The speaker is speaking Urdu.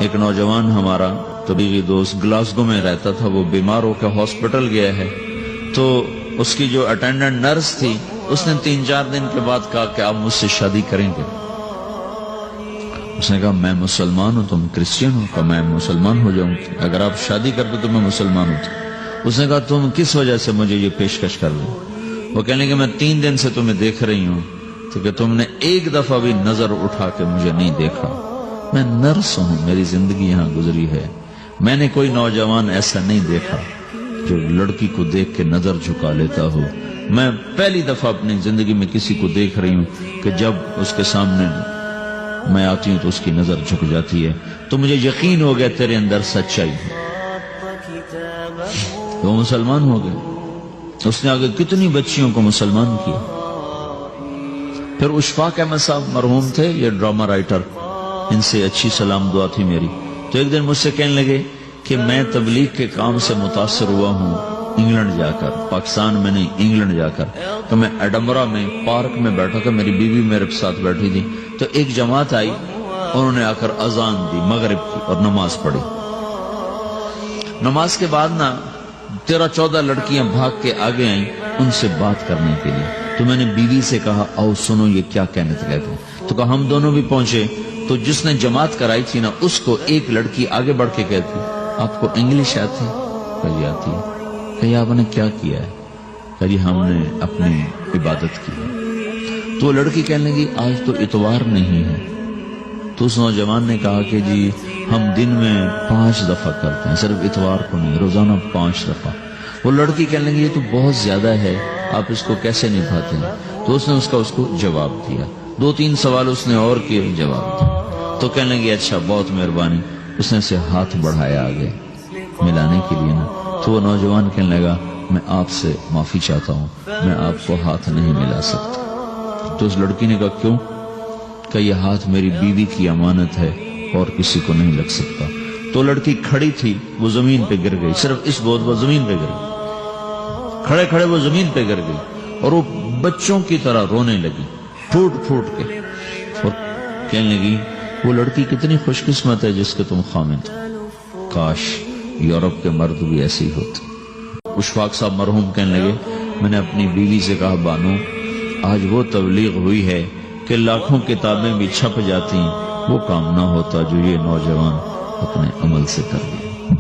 ایک نوجوان ہمارا طبیعی دوست گلاسگو میں رہتا تھا، وہ بیمار ہو کے ہاسپٹل گیا ہے، تو اس کی جو اٹینڈنٹ نرس تھی اس نے 3-4 دن کے بعد کہا کہ آپ مجھ سے شادی کریں گے؟ اس نے کہا میں مسلمان ہوں، تم کرسچن ہو؟ کہا میں مسلمان ہو جاؤں، اگر آپ شادی کر دو تو میں مسلمان ہوں۔ اس نے کہا تم کس وجہ سے مجھے یہ پیشکش کر دو؟ وہ کہنے کہ میں 3 دن سے تمہیں دیکھ رہی ہوں تو کہ تم نے ایک دفعہ بھی نظر اٹھا کے مجھے نہیں دیکھا، میں نرس ہوں، میری زندگی یہاں گزری ہے، میں نے کوئی نوجوان ایسا نہیں دیکھا جو لڑکی کو دیکھ کے نظر جھکا لیتا ہو، میں پہلی دفعہ اپنی زندگی میں کسی کو دیکھ رہی ہوں کہ جب اس کے سامنے میں آتی ہوں تو اس کی نظر جھک جاتی ہے، تو مجھے یقین ہو گیا تیرے اندر سچائی ہے۔ وہ مسلمان ہو گئے، اس نے آگے کتنی بچیوں کو مسلمان کیا۔ پھر اشفاق احمد صاحب مرحوم تھے، یہ ڈرامہ رائٹر، ان سے اچھی سلام دعا تھی میری، تو ایک دن مجھ سے کہنے لگے کہ میں تبلیغ کے کام سے متاثر ہوا ہوں انگلینڈ جا کر، پاکستان میں نہیں انگلینڈ جا کر، تو میں ایڈنبرا میں پارک میں بیٹھا تھا، میری بیوی میرے ساتھ بیٹھی تھی، تو ایک جماعت آئی، انہوں نے آ کر اذان دی مغرب کی اور نماز پڑھی۔ نماز کے بعد 13-14 لڑکیاں بھاگ کے آگے آئیں ان سے بات کرنے کے لیے، تو میں نے بیوی سے کہا آؤ سنو یہ کیا کہنے کہتے ہیں، تو کہا ہم دونوں بھی پہنچے، تو جس نے جماعت کرائی تھی نا اس کو ایک لڑکی آگے بڑھ کے کہتی آپ کو انگلش آتی؟ کہی آتی ہے۔ کہی آپ نے کیا کیا ہے؟ کہی ہم نے اپنی عبادت کی۔ تو لڑکی کہنے لگی آج تو اتوار نہیں ہے، تو اس نوجوان نے کہا کہ جی ہم دن میں 5 دفعہ کرتے ہیں، صرف اتوار کو نہیں، روزانہ 5 دفعہ۔ وہ لڑکی کہنے لگی یہ تو بہت زیادہ ہے، آپ اس کو کیسے نبھاتے ہیں؟ تو اس نے اس کو جواب دیا، 2-3 سوال اس نے اور کیے، جواب دیا، تو کہنے لگی اچھا بہت مہربانی، اس نے اسے ہاتھ بڑھایا آگے ملانے کے لیے نا، تو وہ نوجوان کہنے لگا میں آپ سے معافی چاہتا ہوں، میں آپ کو ہاتھ نہیں ملا سکتا۔ تو اس لڑکی نے کہا کیوں؟ کہ یہ ہاتھ میری بیوی کی امانت ہے اور کسی کو نہیں لگ سکتا۔ تو لڑکی کھڑی تھی، وہ زمین پہ گر گئی، صرف اس بہت وہ زمین پہ گر گئی، کھڑے کھڑے وہ زمین پہ گر گئی، اور وہ بچوں کی طرح رونے لگی پھوٹ پھوٹ کے، اور کہنے لگی وہ لڑکی کتنی خوش قسمت ہے جس کے تم خامد، کاش یورپ کے مرد بھی ایسے ہی ہوتے۔ اشفاق صاحب مرحوم کہنے لگے میں نے اپنی بیوی سے کہا بانو آج وہ تبلیغ ہوئی ہے کہ لاکھوں کتابیں بھی چھپ جاتی، وہ کام نہ ہوتا جو یہ نوجوان اپنے عمل سے کر لیا۔